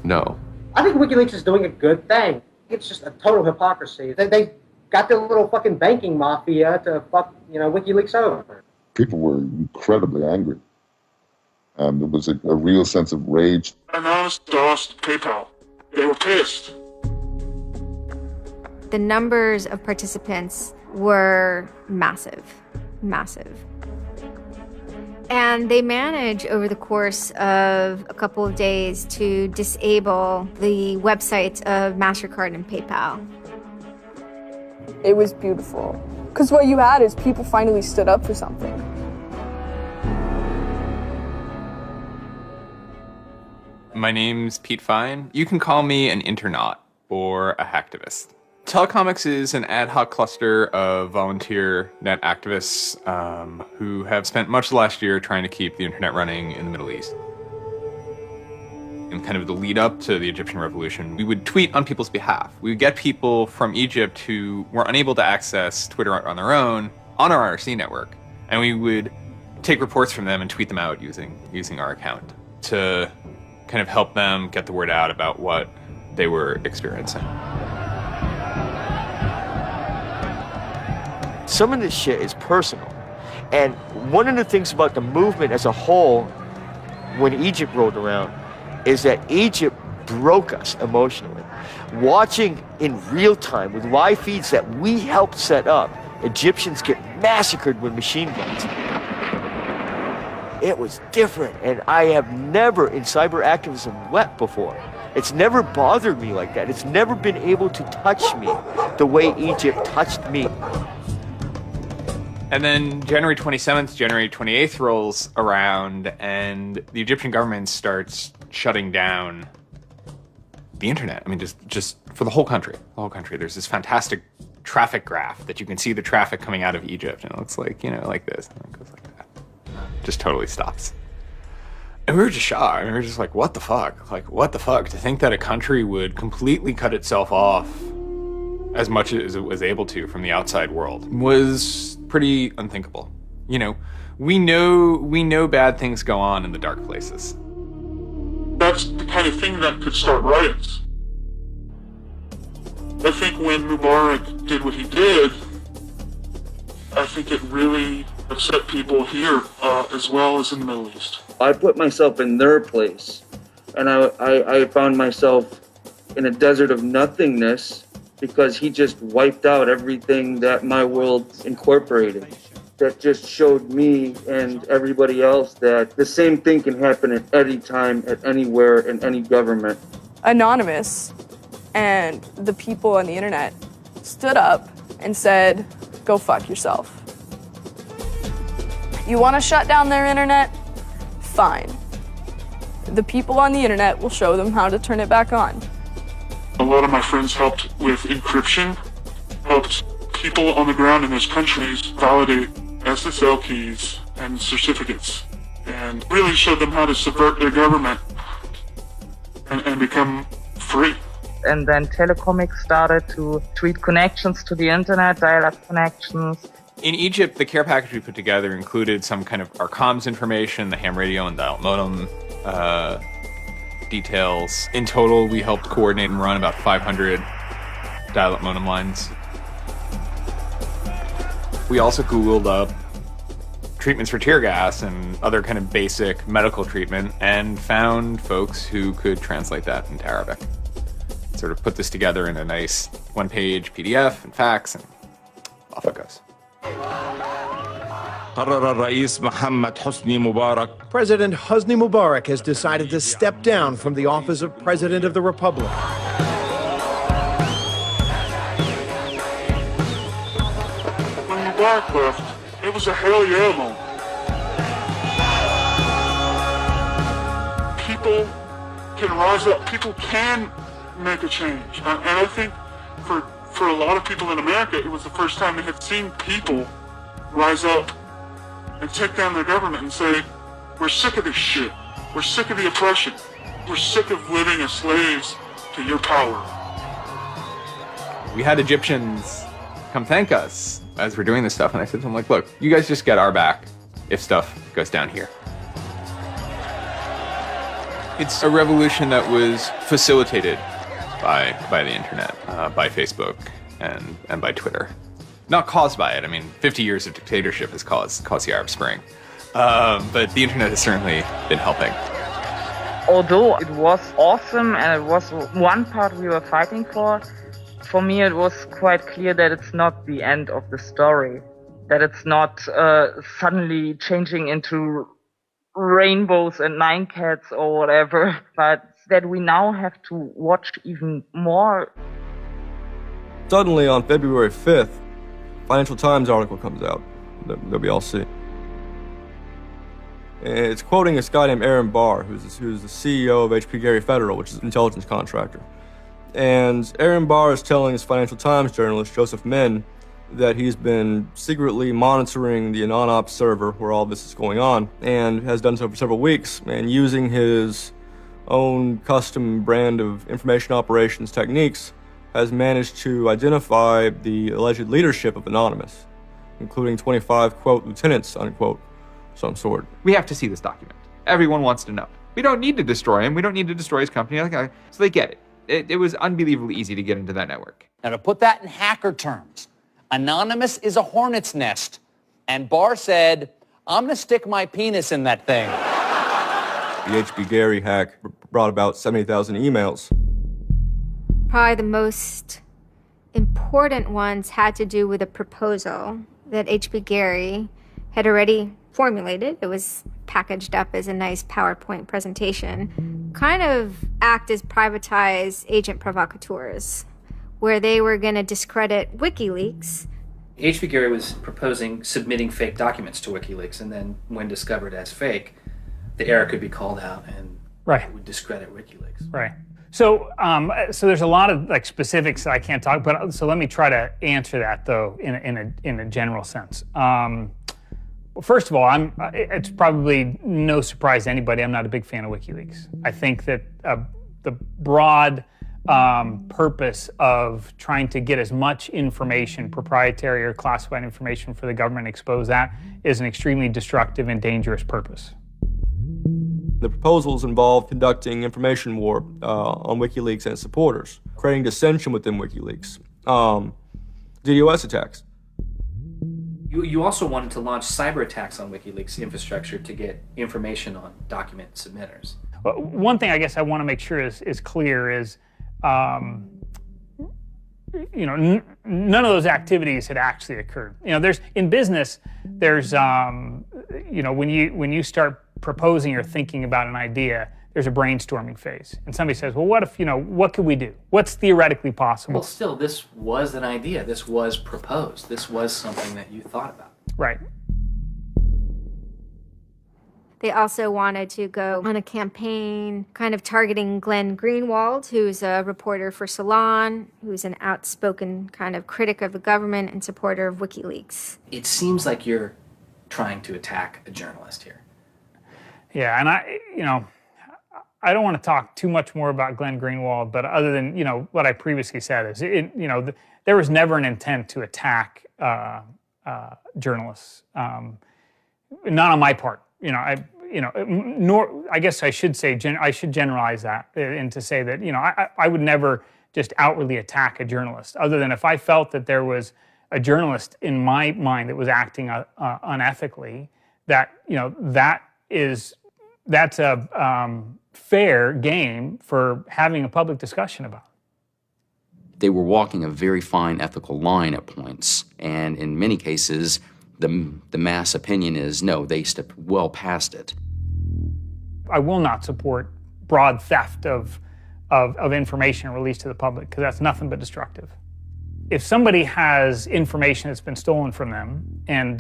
no. I think WikiLeaks is doing a good thing. It's just a total hypocrisy. They got their little fucking banking mafia to fuck, WikiLeaks over. People were incredibly angry. There was a real sense of rage. Anonymous DOSed PayPal. They were pissed. The numbers of participants were massive, massive. And they managed over the course of a couple of days to disable the websites of MasterCard and PayPal. It was beautiful. Because what you had is people finally stood up for something. My name's Pete Fine. You can call me an internaut or a hacktivist. Telecomics is an ad hoc cluster of volunteer net activists who have spent much of the last year trying to keep the internet running in the Middle East. In kind of the lead up to the Egyptian revolution, we would tweet on people's behalf. We would get people from Egypt who were unable to access Twitter on their own on our IRC network, and we would take reports from them and tweet them out using our account to kind of help them get the word out about what they were experiencing. Some of this shit is personal. And one of the things about the movement as a whole, when Egypt rolled around, is that Egypt broke us emotionally. Watching in real time with live feeds that we helped set up, Egyptians get massacred with machine guns. It was different, and I have never in cyber activism wept before. It's never bothered me like that. It's never been able to touch me the way Egypt touched me. And then January 27th, January 28th rolls around, and the Egyptian government starts shutting down the internet. I mean, just for the whole country. The whole country. There's this fantastic traffic graph that you can see the traffic coming out of Egypt, and it looks like, you know, like this, and it goes like that. Just totally stops. And we were just shocked. I mean, we were just like, what the fuck? Like, what the fuck? To think that a country would completely cut itself off as much as it was able to from the outside world was pretty unthinkable. You know, we know bad things go on in the dark places. That's the kind of thing that could start riots. I think when Mubarak did what he did, I think it really upset people here as well as in the Middle East. I put myself in their place, and I found myself in a desert of nothingness because he just wiped out everything that my world incorporated. That just showed me and everybody else that the same thing can happen at any time, at anywhere, in any government. Anonymous and the people on the internet stood up and said, go fuck yourself. You want to shut down their internet? Fine. The people on the internet will show them how to turn it back on. A lot of my friends helped with encryption, helped people on the ground in those countries validate SSL keys and certificates, and really showed them how to subvert their government and become free. And then Telecomics started to tweet connections to the internet, dial-up connections. In Egypt, the care package we put together included some kind of our comms information, the ham radio and dial modem details. In total, we helped coordinate and run about 500 dial-up modem lines. We also Googled up treatments for tear gas and other kind of basic medical treatment and found folks who could translate that into Arabic. Sort of put this together in a nice one-page PDF and fax, and off it goes. President Hosni Mubarak has decided to step down from the office of President of the Republic. When Mubarak left, it was a hell yeah moment. People can rise up. People can make a change. And I think for a lot of people in America, it was the first time they had seen people rise up and take down their government and say, we're sick of this shit. We're sick of the oppression. We're sick of living as slaves to your power. We had Egyptians come thank us as we're doing this stuff, and I said to them, like, look, you guys just get our back if stuff goes down here. It's a revolution that was facilitated by the internet, by Facebook and by Twitter. Not caused by it. I mean, 50 years of dictatorship has caused the Arab Spring. But the internet has certainly been helping. Although it was awesome and it was one part we were fighting for me it was quite clear that it's not the end of the story. That it's not suddenly changing into rainbows and nine cats or whatever, but that we now have to watch even more. Suddenly on February 5th, Financial Times article comes out that we all see. It's quoting this guy named Aaron Barr, who's the CEO of HP Gary Federal, which is an intelligence contractor. And Aaron Barr is telling his Financial Times journalist, Joseph Min, that he's been secretly monitoring the AnonOps server where all this is going on, and has done so for several weeks, and using his own custom brand of information operations techniques, has managed to identify the alleged leadership of Anonymous, including 25, quote, lieutenants, unquote, some sort. We have to see this document. Everyone wants to know. We don't need to destroy him. We don't need to destroy his company. So they get it. It was unbelievably easy to get into that network. Now, to put that in hacker terms, Anonymous is a hornet's nest. And Barr said, I'm going to stick my penis in that thing. The HB Gary hack brought about 70,000 emails. Probably the most important ones had to do with a proposal that HB Gary had already formulated. It was packaged up as a nice PowerPoint presentation. Kind of act as privatized agent provocateurs, where they were going to discredit WikiLeaks. HB Gary was proposing submitting fake documents to WikiLeaks, and then when discovered as fake, the error could be called out and it would discredit WikiLeaks. Right. So there's a lot of like specifics that I can't talk about. So let me try to answer that though in a general sense. First of all, it's probably no surprise to anybody. I'm not a big fan of WikiLeaks. I think that the broad purpose of trying to get as much information, proprietary or classified information for the government, expose that, is an extremely destructive and dangerous purpose. The proposals involve conducting information war on WikiLeaks and its supporters, creating dissension within WikiLeaks, DDoS attacks. You also wanted to launch cyber attacks on WikiLeaks infrastructure to get information on document submitters. One thing I guess I want to make sure is clear is, none of those activities had actually occurred. In business, there's, when you start proposing or thinking about an idea, there's a brainstorming phase. And somebody says, well, what if, what could we do? What's theoretically possible? Well, still, this was an idea. This was proposed. This was something that you thought about. Right. They also wanted to go on a campaign kind of targeting Glenn Greenwald, who's a reporter for Salon, who's an outspoken kind of critic of the government and supporter of WikiLeaks. It seems like you're trying to attack a journalist here. Yeah, and I don't want to talk too much more about Glenn Greenwald, but other than, what I previously said is, there was never an intent to attack journalists, not on my part. I guess I should say, I should generalize that and to say that, I would never just outwardly attack a journalist, other than if I felt that there was a journalist in my mind that was acting unethically, that, that's a fair game for having a public discussion about. They were walking a very fine ethical line at points, and in many cases, the mass opinion is, no, they stepped well past it. I will not support broad theft of information released to the public, because that's nothing but destructive. If somebody has information that's been stolen from them, and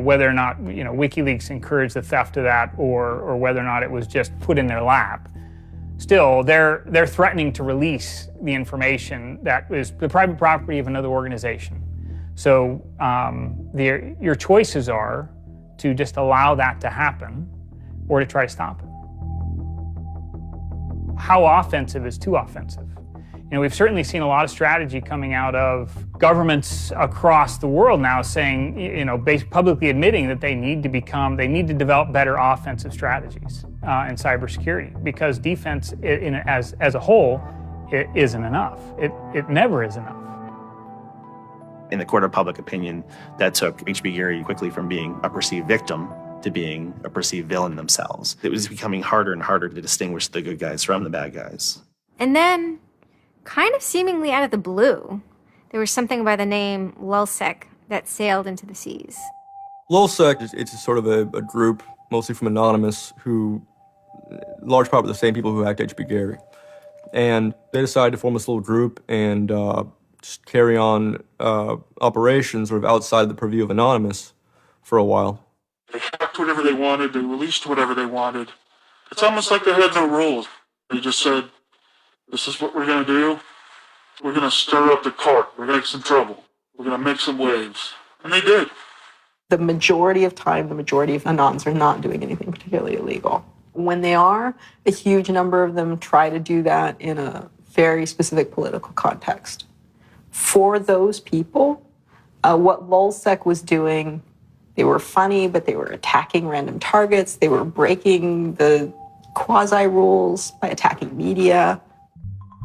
whether or not WikiLeaks encouraged the theft of that, or whether or not it was just put in their lap, still they're threatening to release the information that is the private property of another organization. So your choices are to just allow that to happen, or to try to stop it. How offensive is too offensive? We've certainly seen a lot of strategy coming out of governments across the world now saying, publicly admitting that they need to develop better offensive strategies in cybersecurity, because defense as a whole, it isn't enough. It never is enough. In the court of public opinion, that took H.B. Gary quickly from being a perceived victim to being a perceived villain themselves. It was becoming harder and harder to distinguish the good guys from the bad guys. And then, kind of seemingly out of the blue, there was something by the name LulzSec that sailed into the seas. LulzSec, it's sort of a group, mostly from Anonymous, who, large part of the same people who hacked H.B. Gary. And they decided to form this little group and just carry on operations sort of outside the purview of Anonymous for a while. They hacked whatever they wanted, they released whatever they wanted. It's almost like they had no rules. They just said, this is what we're going to do. We're going to stir up the cart. We're going to make some trouble. We're going to make some waves. And they did. The majority of time, the majority of Anons are not doing anything particularly illegal. When they are, a huge number of them try to do that in a very specific political context. For those people, what LulzSec was doing, they were funny, but they were attacking random targets. They were breaking the quasi-rules by attacking media.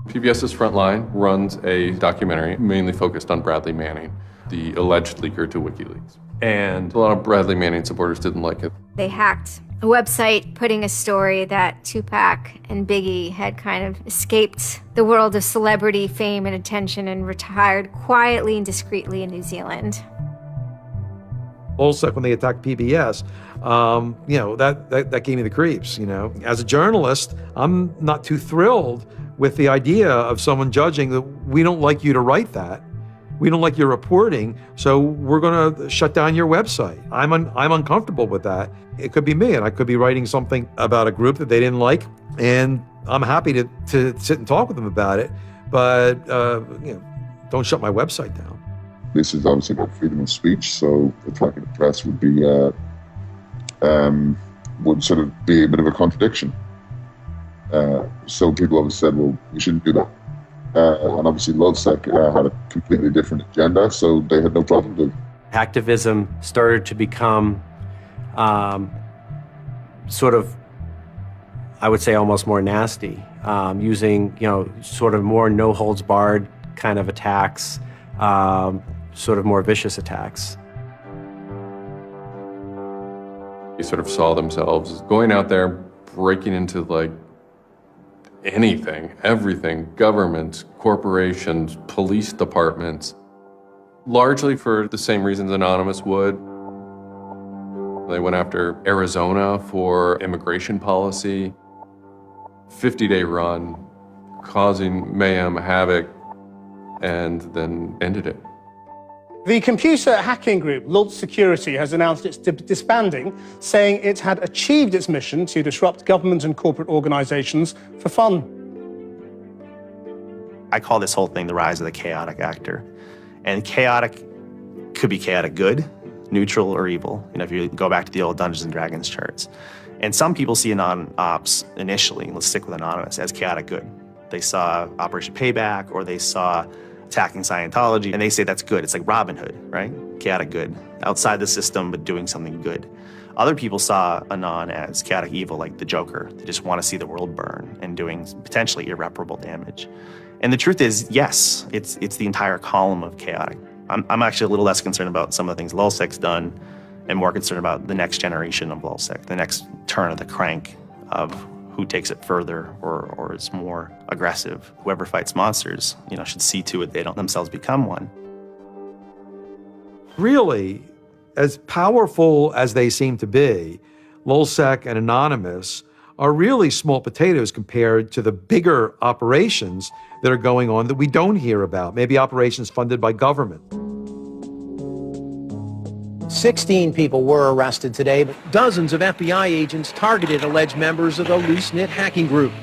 PBS's Frontline runs a documentary mainly focused on Bradley Manning, the alleged leaker to WikiLeaks. And a lot of Bradley Manning supporters didn't like it. They hacked a website putting a story that Tupac and Biggie had kind of escaped the world of celebrity fame and attention and retired quietly and discreetly in New Zealand. LulzSec, when they attacked PBS, that gave me the creeps, As a journalist, I'm not too thrilled with the idea of someone judging that we don't like you to write that. We don't like your reporting, so we're going to shut down your website. I'm uncomfortable with that. It could be me, and I could be writing something about a group that they didn't like, and I'm happy to sit and talk with them about it, but don't shut my website down. This is obviously about freedom of speech, so attacking the press would be would sort of be a bit of a contradiction. So people always said, well, we shouldn't do that. And obviously LulzSec had a completely different agenda, so they had no problem doing it. Hacktivism started to become sort of, I would say, almost more nasty, using, sort of more no-holds-barred kind of attacks, sort of more vicious attacks. They sort of saw themselves as going out there, breaking into like anything, everything, governments, corporations, police departments, largely for the same reasons Anonymous would. They went after Arizona for immigration policy, 50-day run, causing mayhem, havoc, and then ended it. The computer hacking group Lulz Security has announced it's disbanding, saying it had achieved its mission to disrupt government and corporate organizations for fun. I call this whole thing the rise of the chaotic actor. And chaotic could be chaotic good, neutral, or evil. If you go back to the old Dungeons and Dragons charts. And some people see Anon-Ops initially, let's stick with Anonymous, as chaotic good. They saw Operation Payback, or they saw attacking Scientology, and they say that's good. It's like Robin Hood, right? Chaotic good. Outside the system, but doing something good. Other people saw Anon as chaotic evil, like the Joker. They just want to see the world burn and doing potentially irreparable damage. And the truth is, yes, it's the entire column of chaotic. I'm actually a little less concerned about some of the things LulzSec's done and more concerned about the next generation of LulzSec, the next turn of the crank of who takes it further or is more aggressive. Whoever fights monsters, should see to it they don't themselves become one. Really, as powerful as they seem to be, LulzSec and Anonymous are really small potatoes compared to the bigger operations that are going on that we don't hear about, maybe operations funded by government. 16 people were arrested today, but dozens of FBI agents targeted alleged members of the loose-knit hacking group.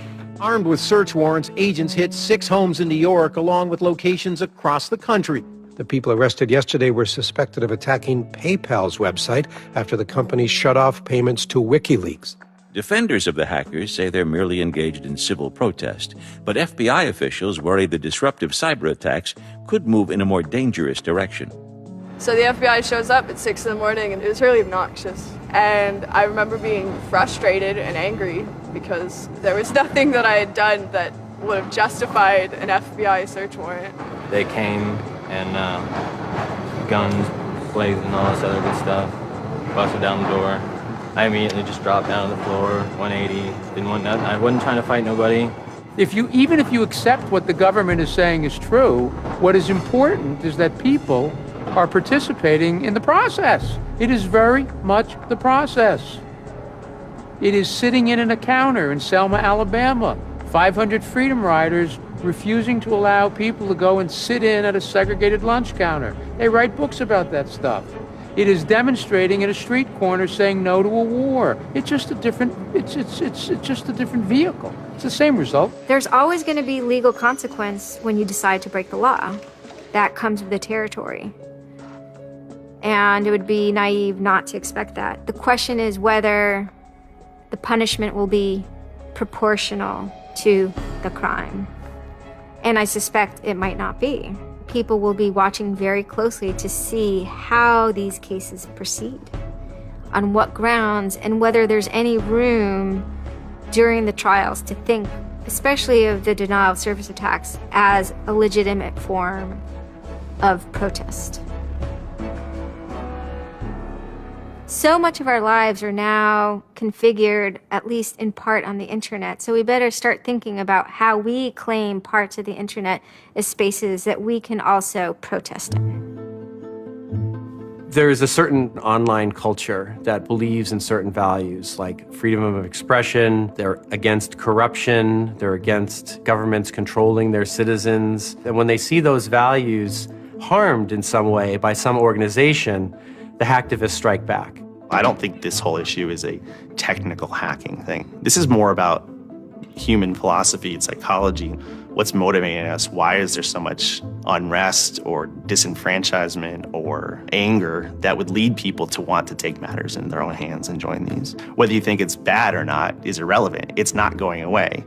Armed with search warrants, agents hit 6 homes in New York, along with locations across the country. The people arrested yesterday were suspected of attacking PayPal's website after the company shut off payments to WikiLeaks. Defenders of the hackers say they're merely engaged in civil protest, but FBI officials worry the disruptive cyber attacks could move in a more dangerous direction. So the FBI shows up at 6 in the morning, and it was really obnoxious. And I remember being frustrated and angry because there was nothing that I had done that would have justified an FBI search warrant. They came and guns blazing and all this other good stuff, busted down the door. I immediately just dropped down on the floor, 180, didn't want nothing. I wasn't trying to fight nobody. Even if you accept what the government is saying is true, what is important is that people are participating in the process. It is very much the process. It is sitting in a counter in Selma, Alabama, 500 Freedom Riders refusing to allow people to go and sit in at a segregated lunch counter. They write books about that stuff. It is demonstrating at a street corner saying no to a war. It's just a different, it's just a different vehicle. It's the same result. There's always going to be legal consequence when you decide to break the law. That comes with the territory. And it would be naive not to expect that. The question is whether the punishment will be proportional to the crime. And I suspect it might not be. People will be watching very closely to see how these cases proceed, on what grounds, and whether there's any room during the trials to think, especially of the denial of service attacks, as a legitimate form of protest. So much of our lives are now configured, at least in part, on the internet. So we better start thinking about how we claim parts of the internet as spaces that we can also protest in. There is a certain online culture that believes in certain values, like freedom of expression. They're against corruption. They're against governments controlling their citizens. And when they see those values harmed in some way by some organization, the hacktivists strike back. I don't think this whole issue is a technical hacking thing. This is more about, human philosophy and psychology. What's motivating us? Why is there so much unrest or disenfranchisement or anger that would lead people to want to take matters in their own hands and join these? Whether you think it's bad or not is irrelevant. It's not going away.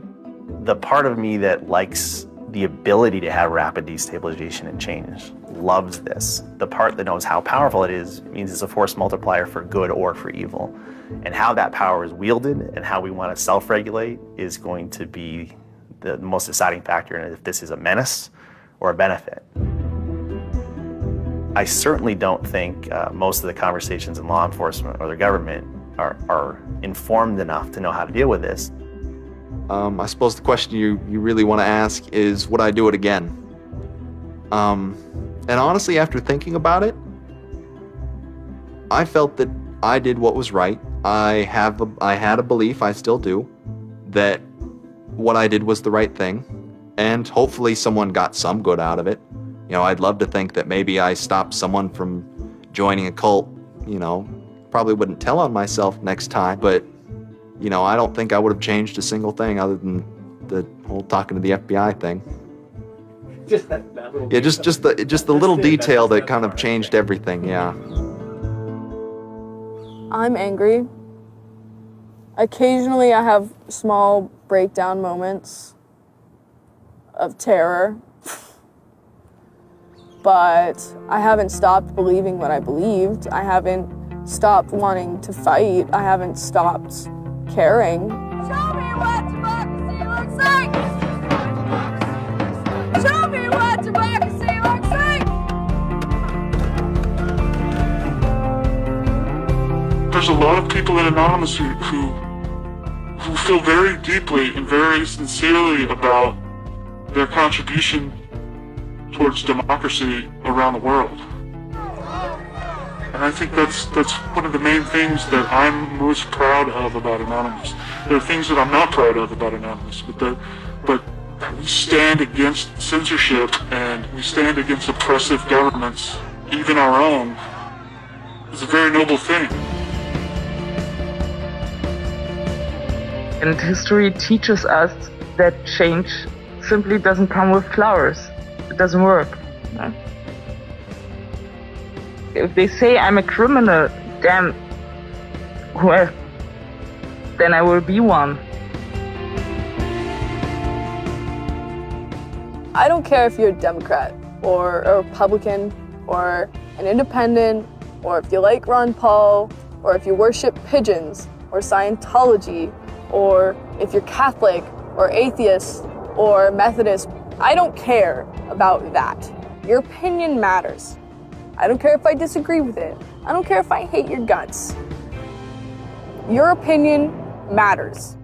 The part of me that likes the ability to have rapid destabilization and change loves this. The part that knows how powerful it is means it's a force multiplier for good or for evil. And how that power is wielded and how we want to self-regulate is going to be the most deciding factor in if this is a menace or a benefit. I certainly don't think most of the conversations in law enforcement or the government are informed enough to know how to deal with this. I suppose the question you really want to ask is, would I do it again? And honestly, after thinking about it, I felt that I did what was right. I had a belief, I still do, that what I did was the right thing, and hopefully someone got some good out of it. You know, I'd love to think that maybe I stopped someone from joining a cult, you know. Probably wouldn't tell on myself next time, but, you know, I don't think I would have changed a single thing other than the whole talking to the FBI thing. Just that little Yeah, just the little detail that kind of changed everything, yeah. I'm angry. Occasionally I have small breakdown moments of terror, but I haven't stopped believing what I believed. I haven't stopped wanting to fight. I haven't stopped caring. Show me what democracy looks like! Show me what democracy looks like! There's a lot of people in Anonymous who feel very deeply and very sincerely about their contribution towards democracy around the world. And I think that's one of the main things that I'm most proud of about Anonymous. There are things that I'm not proud of about Anonymous, but we stand against censorship and we stand against oppressive governments, even our own. It's a very noble thing. And history teaches us that change simply doesn't come with flowers. It doesn't work. No? If they say I'm a criminal, damn, well, then I will be one. I don't care if you're a Democrat or a Republican or an independent, or if you like Ron Paul, or if you worship pigeons or Scientology, or if you're Catholic or atheist or Methodist. I don't care about that. Your opinion matters. I don't care if I disagree with it. I don't care if I hate your guts. Your opinion matters.